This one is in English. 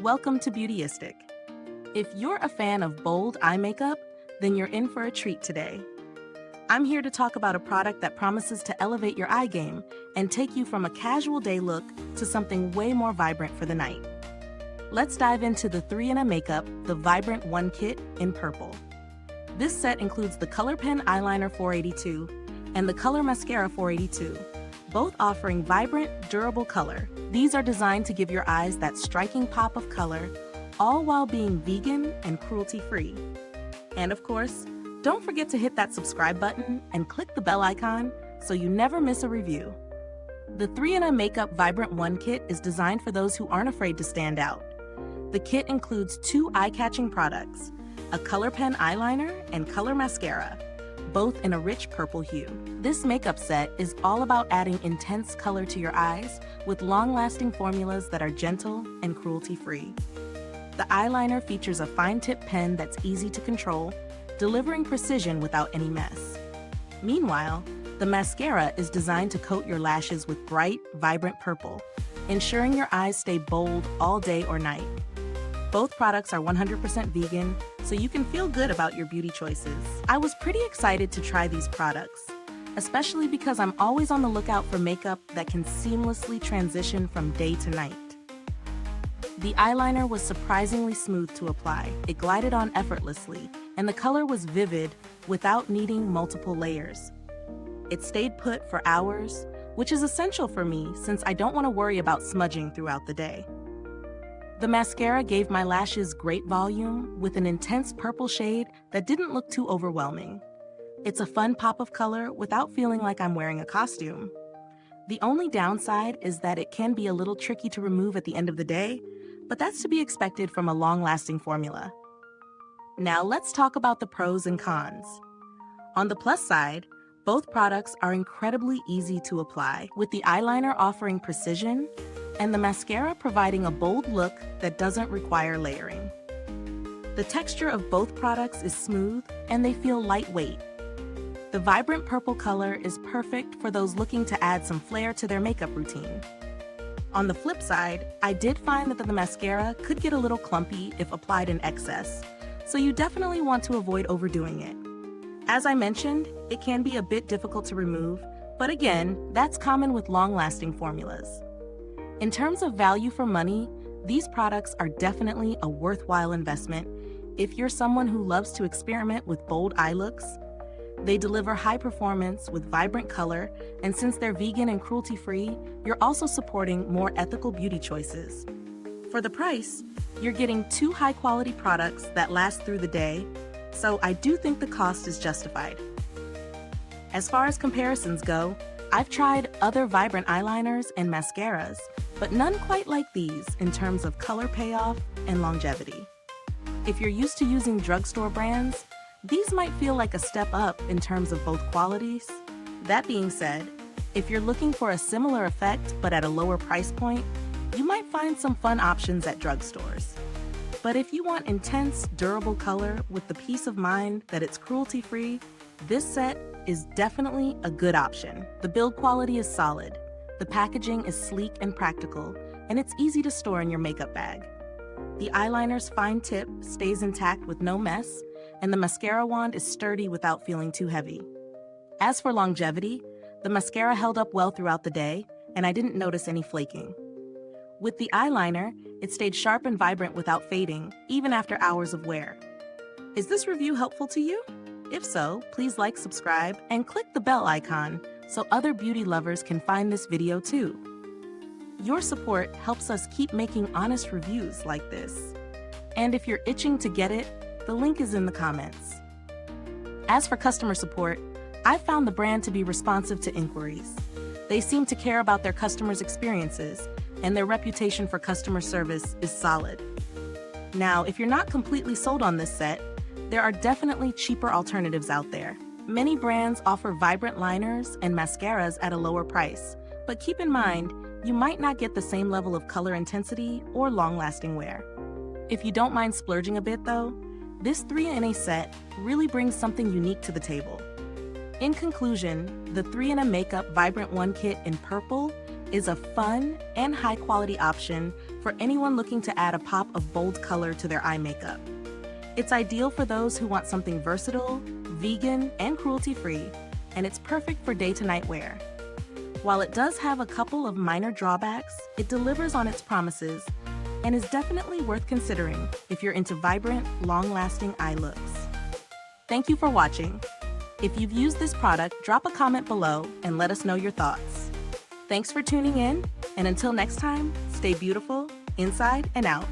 Welcome to Beautyistic. If you're a fan of bold eye makeup, then you're in for a treat today. I'm here to talk about a product that promises to elevate your eye game and take you from a casual day look to something way more vibrant for the night. Let's dive into the 3-in-1 makeup, the Vibrant 1 Kit in purple. This set includes the Colour Pen Eyeliner 482 and the Colour Mascara 482, both offering vibrant, durable color. These are designed to give your eyes that striking pop of color, all while being vegan and cruelty-free. And of course, don't forget to hit that subscribe button and click the bell icon so you never miss a review. The 3-in-1 Makeup Vibrant 1 Kit is designed for those who aren't afraid to stand out. The kit includes 2 eye-catching products, a Colour Pen Eyeliner and Colour Mascara, both in a rich purple hue. This makeup set is all about adding intense color to your eyes with long-lasting formulas that are gentle and cruelty-free. The eyeliner features a fine-tip pen that's easy to control, delivering precision without any mess. Meanwhile, the mascara is designed to coat your lashes with bright, vibrant purple, ensuring your eyes stay bold all day or night. Both products are 100% vegan, so you can feel good about your beauty choices. I was pretty excited to try these products, especially because I'm always on the lookout for makeup that can seamlessly transition from day to night. The eyeliner was surprisingly smooth to apply. It glided on effortlessly, and the color was vivid without needing multiple layers. It stayed put for hours, which is essential for me since I don't want to worry about smudging throughout the day. The mascara gave my lashes great volume with an intense purple shade that didn't look too overwhelming. It's a fun pop of color without feeling like I'm wearing a costume. The only downside is that it can be a little tricky to remove at the end of the day, but that's to be expected from a long-lasting formula. Now let's talk about the pros and cons. On the plus side, both products are incredibly easy to apply, with the eyeliner offering precision and the mascara providing a bold look that doesn't require layering. The texture of both products is smooth and they feel lightweight. The vibrant purple color is perfect for those looking to add some flair to their makeup routine. On the flip side, I did find that the mascara could get a little clumpy if applied in excess, so you definitely want to avoid overdoing it. As I mentioned, it can be a bit difficult to remove, but again, that's common with long-lasting formulas. In terms of value for money, these products are definitely a worthwhile investment if you're someone who loves to experiment with bold eye looks. They deliver high performance with vibrant color, and since they're vegan and cruelty-free, you're also supporting more ethical beauty choices. For the price, you're getting 2 high-quality products that last through the day, so I do think the cost is justified. As far as comparisons go, I've tried other vibrant eyeliners and mascaras, but none quite like these in terms of color payoff and longevity. If you're used to using drugstore brands, these might feel like a step up in terms of both qualities. That being said, if you're looking for a similar effect but at a lower price point, you might find some fun options at drugstores. But if you want intense, durable color with the peace of mind that it's cruelty-free, this set is definitely a good option. The build quality is solid, the packaging is sleek and practical, and it's easy to store in your makeup bag. The eyeliner's fine tip stays intact with no mess, and the mascara wand is sturdy without feeling too heavy. As for longevity, the mascara held up well throughout the day, and I didn't notice any flaking. With the eyeliner, it stayed sharp and vibrant without fading, even after hours of wear. Is this review helpful to you? If so, please like, subscribe, and click the bell icon so other beauty lovers can find this video too. Your support helps us keep making honest reviews like this. And if you're itching to get it, the link is in the comments. As for customer support, I've found the brand to be responsive to inquiries. They seem to care about their customers' experiences, and their reputation for customer service is solid. Now, if you're not completely sold on this set, there are definitely cheaper alternatives out there. Many brands offer vibrant liners and mascaras at a lower price, but keep in mind, you might not get the same level of color intensity or long-lasting wear. If you don't mind splurging a bit though, this 3-in-1 set really brings something unique to the table. In conclusion, the 3-in-1 Makeup Vibrant 1 Kit in purple is a fun and high-quality option for anyone looking to add a pop of bold color to their eye makeup. It's ideal for those who want something versatile, vegan, and cruelty-free, and it's perfect for day-to-night wear. While it does have a couple of minor drawbacks, it delivers on its promises and is definitely worth considering if you're into vibrant, long-lasting eye looks. Thank you for watching. If you've used this product, drop a comment below and let us know your thoughts. Thanks for tuning in, and until next time, stay beautiful, inside and out.